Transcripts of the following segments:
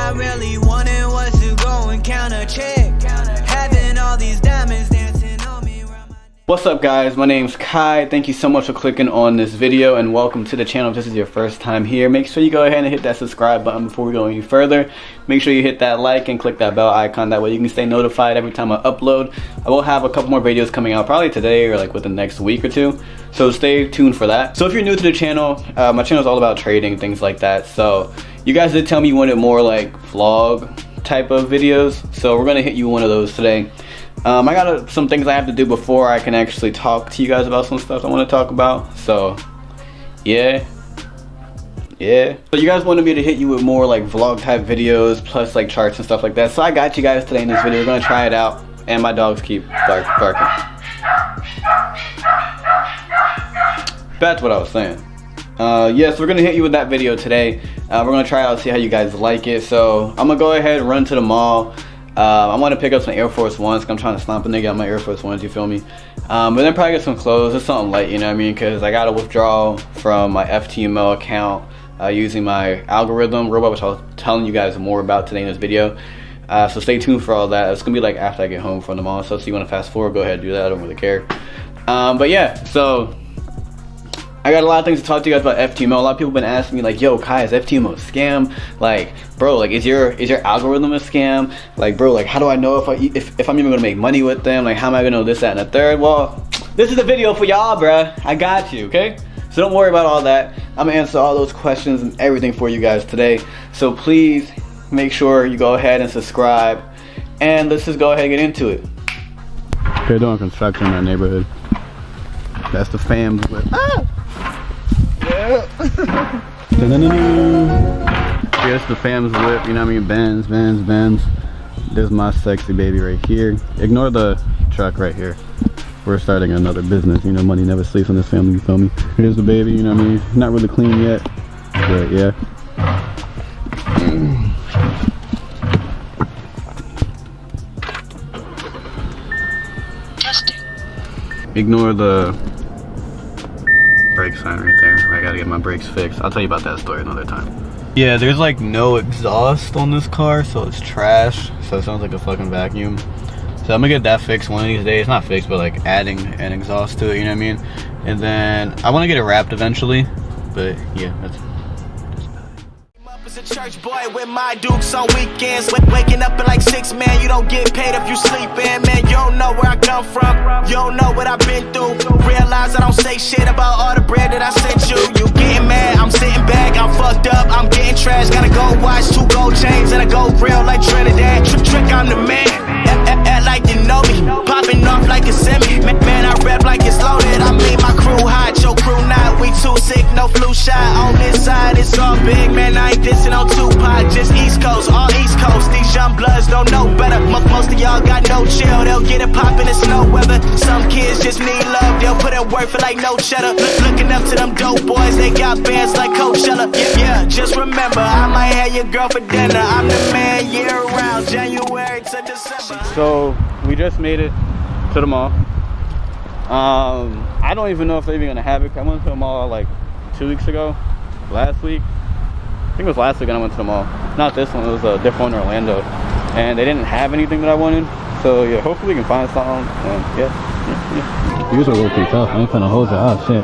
I really wanted was to go and count a check. Having all these diamonds dancing on me around my neck. What's up guys, my name's Kai. Thank you so much for clicking on this video and welcome to the channel. If this is your first time here, make sure you go ahead and hit that subscribe button before we go any further. Make sure you hit that like and click that bell icon, that way you can stay notified every time I upload. I will have a couple more videos coming out probably today or like within the next week or two, so stay tuned for that. So if you're new to the channel, my channel is all about trading, things like that. So you guys did tell me you wanted more like vlog type of videos, so we're gonna hit you one of those today. I got some things I have to do before I can actually talk to you guys about some stuff I want to talk about. So yeah. So you guys wanted me to hit you with more like vlog type videos plus like charts and stuff like that, so I got you guys today in this video. We're gonna try it out, and my dogs keep barking. That's what I was saying. Yes, we're gonna hit you with that video today. We're gonna try out, see how you guys like it. So I'm gonna go ahead and run to the mall. I want to pick up some Air Force Ones, cause I'm trying to stomp a nigga on my Air Force Ones, you feel me? But then probably get some clothes, just something light, you know what I mean? Cause I got a withdrawal from my FTMO account using my algorithm robot, which I'll telling you guys more about today in this video. So stay tuned for all that. It's gonna be like after I get home from the mall. So if you want to fast forward, go ahead and do that. I don't really care. But yeah, so I got a lot of things to talk to you guys about FTMO. A lot of people have been asking me like, yo, Kai, is FTMO a scam? Like, bro, like, is your algorithm a scam? Like, bro, like, how do I know if I'm even gonna make money with them? Like, how am I gonna know this, that, and the third? Well, this is the video for y'all, bruh. I got you, okay? So don't worry about all that. I'm gonna answer all those questions and everything for you guys today. So please make sure you go ahead and subscribe, and let's just go ahead and get into it. They're doing construction in our neighborhood. That's the fam's whip. Ah! Yeah. Here's the fam's whip, you know what I mean? Benz. There's my sexy baby right here. Ignore the truck right here. We're starting another business, you know, money never sleeps in this family, you feel me? Here's the baby, you know what I mean? Not really clean yet, but yeah. Ignore the brake sign right there. I gotta get my brakes fixed. I'll tell you about that story another time. Yeah, there's like no exhaust on this car, so it's trash. So it sounds like a fucking vacuum. So I'm gonna get that fixed one of these days. Not fixed, but like adding an exhaust to it, you know what I mean? And then I wanna get it wrapped eventually. But yeah, that's a church boy with my dukes on weekends. Waking up at like 6, man, you don't get paid if you sleeping. Man, you don't know where I come from, you don't know what I've been through. Realize I don't say shit about all the bread that I sent you. You getting mad, I'm sitting back, I'm fucked up, I'm getting trash. Gotta go watch 2 gold chains and a gold grill like Trinidad. Trick, I'm the man, act like you know me. Popping off like a semi, man, I rap like it's loaded. I mean my crew hot, your crew not. We too sick, no flu shot. On this side, it's all big, man, I ain't dissing on Tupac, just East Coast, all East Coast. These young bloods don't know better. Most of y'all got no chill, they'll get it poppin' in snow weather. Some kids just need love, they'll put in work for like no cheddar. Looking up to them dope boys, they got bands like Coachella. Yeah, just remember, I might have your girl for dinner. I'm the man year round, January to December. So we just made it to the mall. I don't even know if they're even gonna have it. I went to the mall like 2 weeks ago, last week. I think it was last week when I went to the mall. Not this one, it was a different one in Orlando. And they didn't have anything that I wanted. So yeah, hopefully we can find something. And yeah. These are low-key tough. I ain't finna hold you. Oh shit.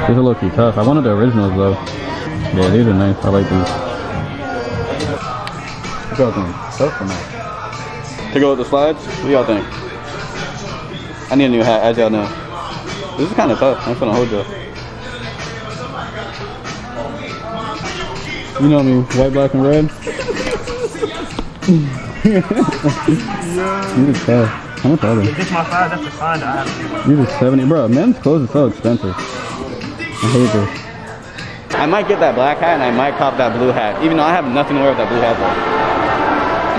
These are low-key tough. I wanted the originals though. Yeah, these are nice. I like these. What y'all think? Tough or not? To go with the slides? What do y'all think? I need a new hat, as y'all know. This is kind of tough. I ain't finna hold you. You know me, white, black, and red. Yeah. These are tough. How much are they? If it's my size, that's the sign that I have to do. These are 70. Bro, men's clothes are so expensive. I hate this. I might get that black hat and I might cop that blue hat. Even though I have nothing to wear with that blue hat though.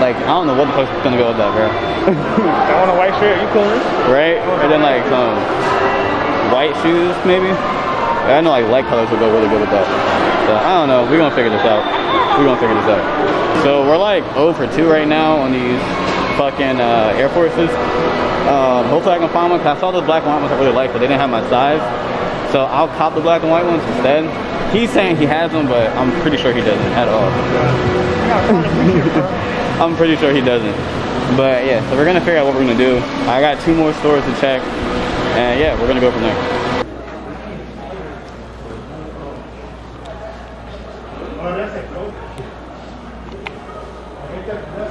Like, I don't know what the fuck's gonna go with that, bro. I want a white shirt, you cool? Right? And then like some white shoes, maybe? I know like light colors would go really good with that. So I don't know, we're gonna figure this out. So we're like 0 for 2 right now on these fucking Air Forces. Hopefully I can find one, cause I saw those black and white ones I really liked, but they didn't have my size. So So I'll cop the black and white ones instead. He's saying he has them, but I'm pretty sure he doesn't at all. I'm pretty sure he doesn't. But yeah, so we're gonna figure out what we're gonna do. I got 2 more stores to check, and yeah, we're gonna go from there.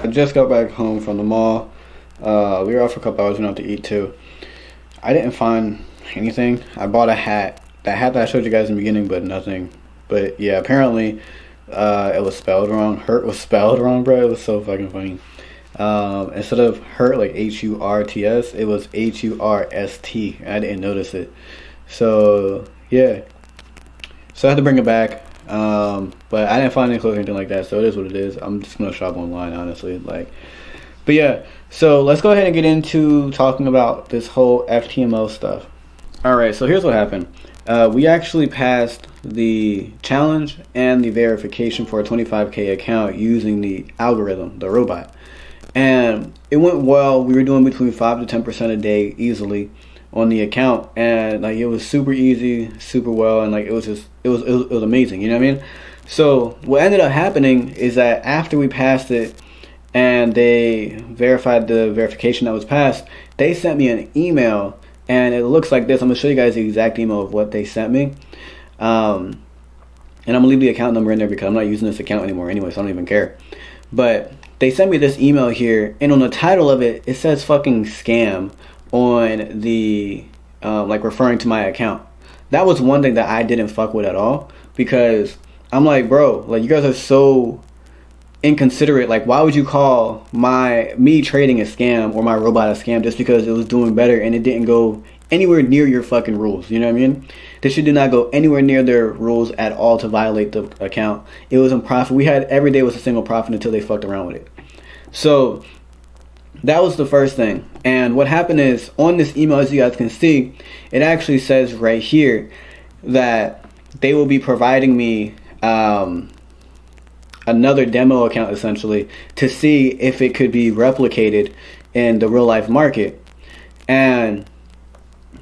I just got back home from the mall. We were out for a couple hours, went out to eat too. I didn't find anything. I bought a hat. That hat that I showed you guys in the beginning, but nothing. But yeah, apparently it was spelled wrong. Hurt was spelled wrong, bro. It was so fucking funny. Instead of hurt, like H-U-R-T-S, it was H-U-R-S-T. I didn't notice it. So yeah. So I had to bring it back. But I didn't find any clothes or anything like that, so it is what it is. I'm just gonna shop online, honestly. But yeah, so let's go ahead and get into talking about this whole FTMO stuff. Alright, so here's what happened. We actually passed the challenge and the verification for a 25K account using the algorithm, the robot. And it went well. We were doing between 5 to 10% a day easily on the account, and like it was super easy, super well, and like it was amazing, you know what I mean? So what ended up happening is that after we passed it and they verified the verification that was passed, they sent me an email, and it looks like this. I'm gonna show you guys the exact email of what they sent me, and I'm gonna leave the account number in there because I'm not using this account anymore anyway, so I don't even care. But they sent me this email here, and on the title of it, it says fucking scam on the like referring to my account. That was one thing that I didn't fuck with at all, because I'm like, bro, like you guys are so inconsiderate. Like, why would you call me trading a scam or my robot a scam just because it was doing better and it didn't go anywhere near your fucking rules? You know what I mean? This shit did not go anywhere near their rules at all to violate the account. It was in profit. We had every day was a single profit until they fucked around with it. So that was the first thing. And what happened is, on this email, as you guys can see, it actually says right here that they will be providing me another demo account, essentially, to see if it could be replicated in the real life market. And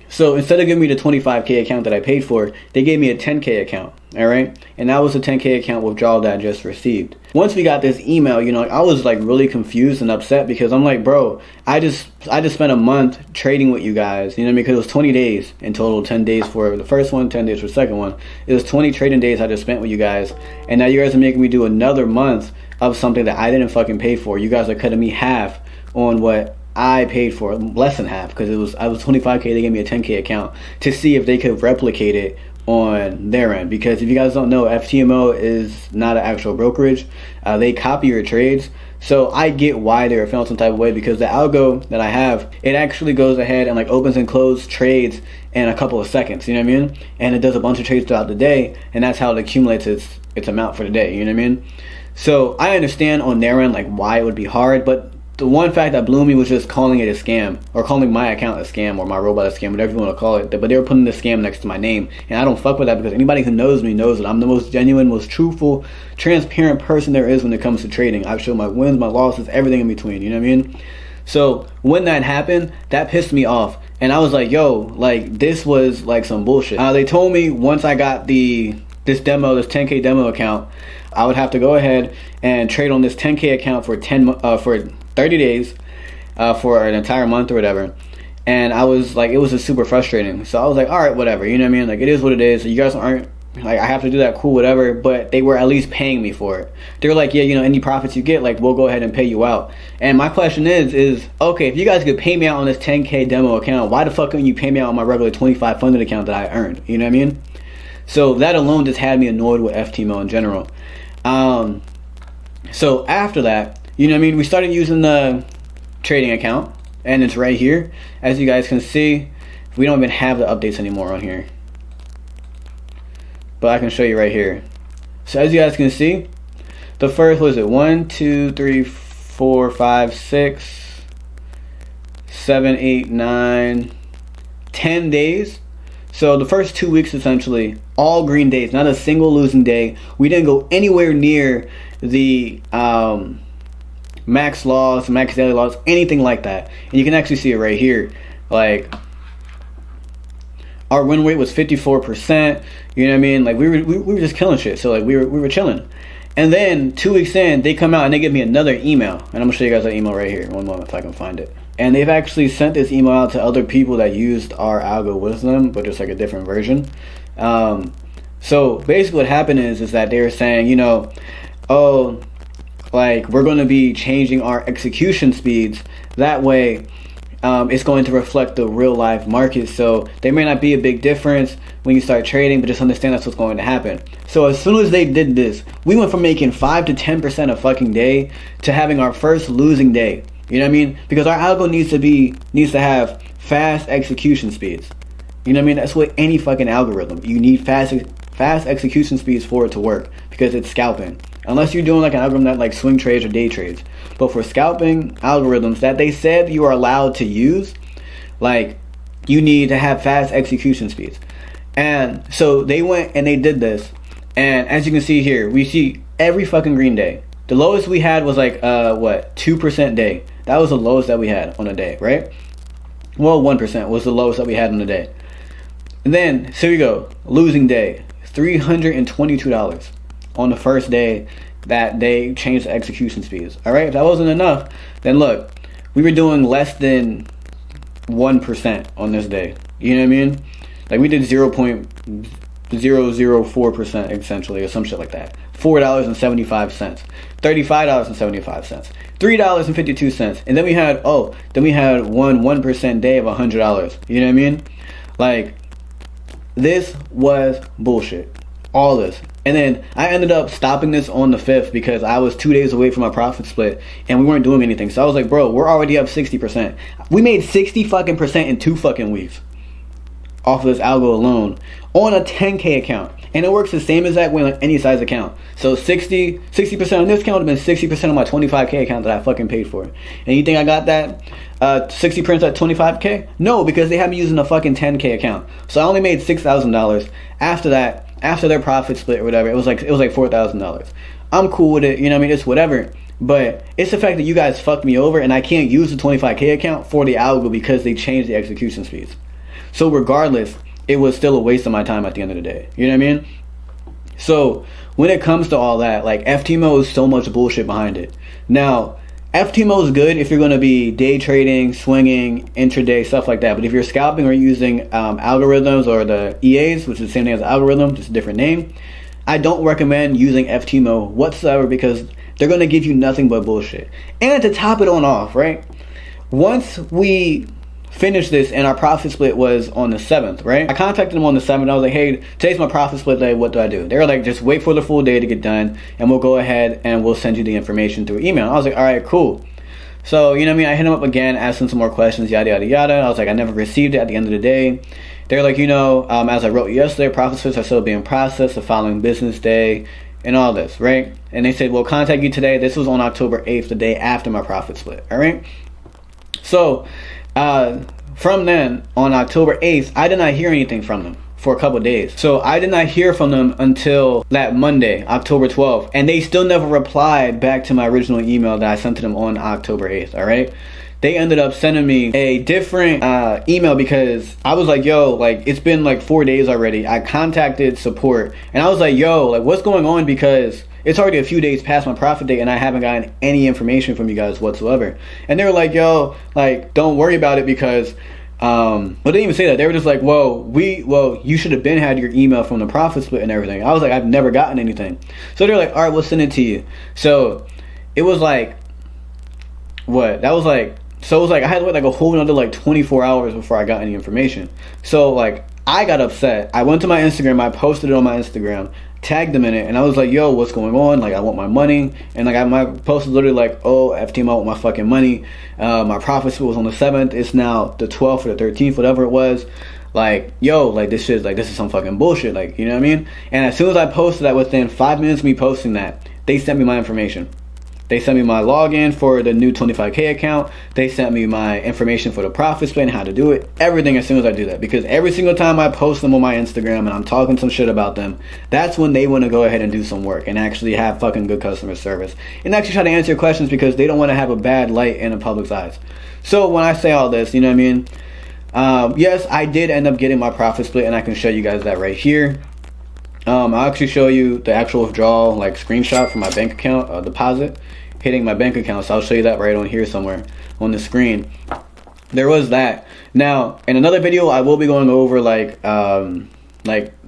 so instead of giving me the 25K account that I paid for, they gave me a 10K account. All right, and that was a 10K account withdrawal that I just received. Once we got this email, you know, I was like really confused and upset, because I'm like, bro, I just spent a month trading with you guys, you know, because it was 20 days in total, 10 days for the first one, 10 days for the second one. It was 20 trading days I just spent with you guys, and now you guys are making me do another month of something that I didn't fucking pay for. You guys are cutting me half on what I paid for, less than half, because I was 25K. They gave me a 10K account to see if they could replicate it on their end. Because if you guys don't know, FTMO is not an actual brokerage. They copy your trades. So I get why they're feeling some type of way, because the algo that I have, it actually goes ahead and like opens and closes trades in a couple of seconds, you know what I mean? And it does a bunch of trades throughout the day, and that's how it accumulates its amount for the day, you know what I mean? So I understand on their end like why it would be hard, but the one fact that blew me was just calling it a scam, or calling my account a scam, or my robot a scam, whatever you want to call it. But they were putting the scam next to my name, and I don't fuck with that, because anybody who knows me knows that I'm the most genuine, most truthful, transparent person there is when it comes to trading. I've shown my wins, my losses, everything in between, you know what I mean? So when that happened, that pissed me off, and I was like, yo, like this was like some bullshit. They told me once I got this 10K demo account, I would have to go ahead and trade on this 10K account for 30 days, for an entire month or whatever. And I was like, it was just super frustrating. So I was like, all right, whatever, you know what I mean? Like, it is what it is. You guys aren't like, I have to do that, cool, whatever. But they were at least paying me for it. They were like, yeah, you know, any profits you get, like, we'll go ahead and pay you out. And my question is okay, if you guys could pay me out on this 10K demo account, why the fuck couldn't you pay me out on my regular 25 funded account that I earned? You know what I mean? So that alone just had me annoyed with FTMO in general. So after that, you know what I mean, we started using the trading account, and it's right here. As you guys can see, we don't even have the updates anymore on here, but I can show you right here. So as you guys can see, the first, was it 1 2 3 4 5 6 7 8 9 10 days. So the first 2 weeks, essentially all green days, not a single losing day. We didn't go anywhere near the max loss, max daily loss, anything like that. And you can actually see it right here. Like, our win rate was 54%. You know what I mean? Like we were just killing shit. So like we were chilling. And then 2 weeks in, they come out and they give me another email. And I'm gonna show you guys that email right here. One moment if I can find it. And they've actually sent this email out to other people that used our algo with them, but just like a different version. So basically what happened is that they were saying, you know, oh, like we're going to be changing our execution speeds. That way it's going to reflect the real life market. So there may not be a big difference when you start trading, but just understand that's what's going to happen. So as soon as they did this, we went from making 5 to 10% a fucking day to having our first losing day. You know what I mean? Because our algo needs to have fast execution speeds. You know what I mean? That's what any fucking algorithm. You need fast execution speeds for it to work because it's scalping. Unless you're doing like an algorithm that like swing trades or day trades. But for scalping algorithms that they said you are allowed to use, like you need to have fast execution speeds. And so they went and they did this. And as you can see here, we see every fucking green day. The lowest we had was like 2% day. That was the lowest that we had on a day, right? Well, 1% was the lowest that we had on a day. And then, so you go, losing day, $322 on the first day that they changed the execution speeds. All right, if that wasn't enough, then look, we were doing less than 1% on this day. You know what I mean? Like we did 0.004% essentially, or some shit like that. $4.75, $35.75, $3.52, and then we had one 1% day of $100. You know what I mean? Like this was bullshit. All this. And then I ended up stopping this on the 5th because I was 2 days away from my profit split and we weren't doing anything. So I was like, bro, we're already up 60%. We made 60 fucking percent in 2 fucking weeks off of this algo alone on a 10K account. And it works the same exact way on any size account. So 60% on this account would have been 60% on my 25K account that I fucking paid for. And you think I got that 60% at 25K? No, because they had me using a fucking 10K account. So I only made $6,000. After that, after their profit split or whatever, it was like $4,000. I'm cool with it, you know what I mean? It's whatever. But it's the fact that you guys fucked me over and I can't use the 25K account for the algo because they changed the execution speeds. So regardless, it was still a waste of my time at the end of the day. You know what I mean? So when it comes to all that, like FTMO is so much bullshit behind it. Now, FTMO is good if you're going to be day trading, swinging, intraday, stuff like that. But if you're scalping or using algorithms or the EAs, which is the same thing as algorithm, just a different name, I don't recommend using FTMO whatsoever because they're going to give you nothing but bullshit. And to top it on off, right? Once we finished this and our profit split was on the 7th, right? I contacted them on the 7th. I was like, hey, today's my profit split day. What do I do? They were like, just wait for the full day to get done and we'll go ahead and we'll send you the information through email. I was like, all right, cool. So, you know what I mean? I hit them up again, asked them some more questions, yada, yada, yada. I was like, I never received it at the end of the day. They're like, you know, as I wrote yesterday, profit splits are still being processed the following business day and all this, right? And they said, we'll contact you today. This was on October 8th, the day after my profit split, all right? So, from then, on October 8th, I did not hear anything from them for a couple of days. So I did not hear from them until that Monday, October 12th. And they still never replied back to my original email that I sent to them on October 8th, all right? They ended up sending me a different email because I was like, yo, like, it's been like 4 days already. I contacted support and I was like, yo, like, what's going on? Because it's already a few days past my profit date and I haven't gotten any information from you guys whatsoever. And they were like, yo, like, don't worry about it because, well, they didn't even say that. They were just like, well, you should have been had your email from the profit split and everything. I was like, I've never gotten anything. So they're like, all right, we'll send it to you. So it was like, what? That was like, so it was like, I had to wait like a whole another like 24 hours before I got any information. So like, I got upset. I went to my Instagram, I posted it on my Instagram, tagged them in it, and I was like, yo, what's going on? Like, I want my money. And like, my post was literally like, oh, FTMO, I want my fucking money. My profit split was on the 7th. It's now the 12th or the 13th, whatever it was. Like, yo, like, this shit's like, this is some fucking bullshit. Like, you know what I mean? And as soon as I posted that, within 5 minutes of me posting that, they sent me my information. They sent me my login for the new 25K account. They sent me my information for the profit split and how to do it. Everything as soon as I do that. Because every single time I post them on my Instagram and I'm talking some shit about them, that's when they want to go ahead and do some work and actually have fucking good customer service. And actually try to answer questions because they don't want to have a bad light in the public's eyes. So when I say all this, you know what I mean? Yes, I did end up getting my profit split, and I can show you guys that right here. I'll actually show you the actual withdrawal, like screenshot from my bank account, deposit hitting my bank account. So I'll show you that right on here somewhere on the screen. There was that. Now, in another video, I will be going over like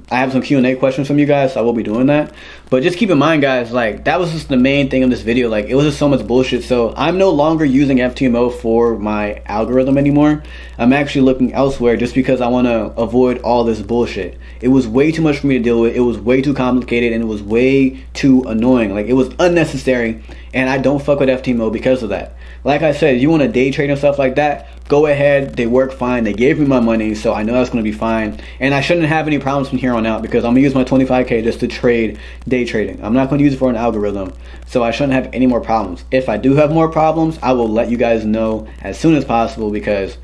I have some Q&A questions from you guys, so I will be doing that. But just keep in mind, guys, like that was just the main thing of this video. Like it was just so much bullshit. So I'm no longer using FTMO for my algorithm anymore. I'm actually looking elsewhere just because I want to avoid all this bullshit. It was way too much for me to deal with. It was way too complicated, and it was way too annoying. Like it was unnecessary, and I don't fuck with FTMO because of that. Like I said, you want to day trade and stuff like that, go ahead. They work fine. They gave me my money, so I know that's going to be fine. And I shouldn't have any problems from here on out because I'm going to use my 25K just to trade day trading. I'm not going to use it for an algorithm, so I shouldn't have any more problems. If I do have more problems, I will let you guys know as soon as possible because,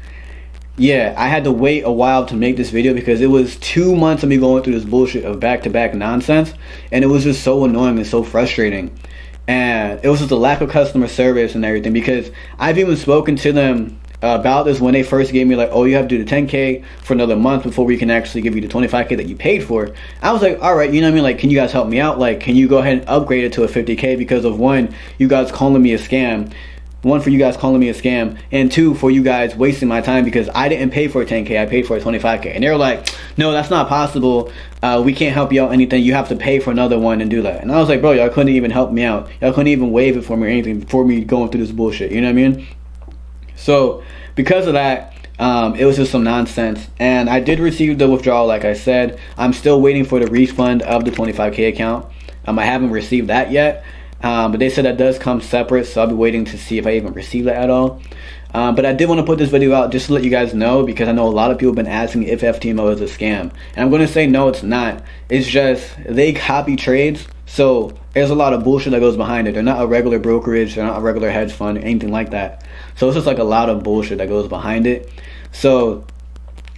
yeah, I had to wait a while to make this video because it was 2 months of me going through this bullshit of back-to-back nonsense, and it was just so annoying and so frustrating. And it was just a lack of customer service and everything because I've even spoken to them about this when they first gave me like, oh, you have to do the 10K for another month before we can actually give you the 25K that you paid for. I was like, all right, you know what I mean? Like, can you guys help me out? Like, can you go ahead and upgrade it to a 50K because of one, you guys calling me a scam. One, for you guys calling me a scam, and two, for you guys wasting my time because I didn't pay for a 10K, I paid for a 25K. And they were like, no, that's not possible. We can't help you out anything. You have to pay for another one and do that. And I was like, bro, y'all couldn't even help me out. Y'all couldn't even waive it for me or anything before me going through this bullshit. You know what I mean? So because of that, it was just some nonsense. And I did receive the withdrawal, like I said. I'm still waiting for the refund of the 25K account. I haven't received that yet. But they said that does come separate, so I'll be waiting to see if I even receive that at all. But I did want to put this video out just to let you guys know because I know a lot of people have been asking if FTMO is a scam. And I'm going to say no, it's not. It's just they copy trades, so there's a lot of bullshit that goes behind it. They're not a regular brokerage, they're not a regular hedge fund, anything like that. So it's just like a lot of bullshit that goes behind it. So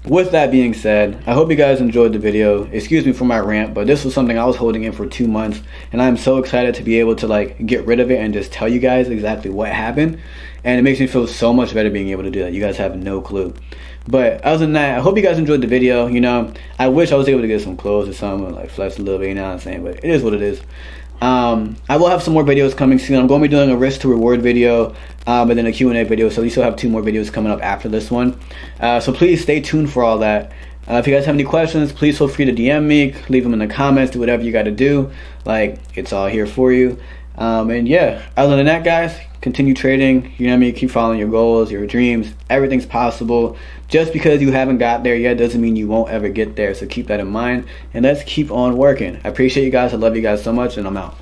with that being said, I hope you guys enjoyed the video. Excuse me for my rant, but this was something I was holding in for 2 months, and I'm so excited to be able to like get rid of it and just tell you guys exactly what happened. And it makes me feel so much better being able to do that. You guys have no clue. But other than that, I hope you guys enjoyed the video. You know, I wish I was able to get some clothes or something, like flex a little bit, you know what I'm saying? But it is what it is. I will have some more videos coming soon. I'm going to be doing a risk to reward video, and then a Q&A video. So you still have 2 more videos coming up after this one. So please stay tuned for all that. If you guys have any questions, please feel free to DM me, leave them in the comments, do whatever you got to do. Like, it's all here for you. And yeah, other than that, guys, continue trading. You know what I mean? Keep following your goals, your dreams. Everything's possible. Just because you haven't got there yet doesn't mean you won't ever get there. So keep that in mind, and let's keep on working. I appreciate you guys. I love you guys so much, and I'm out.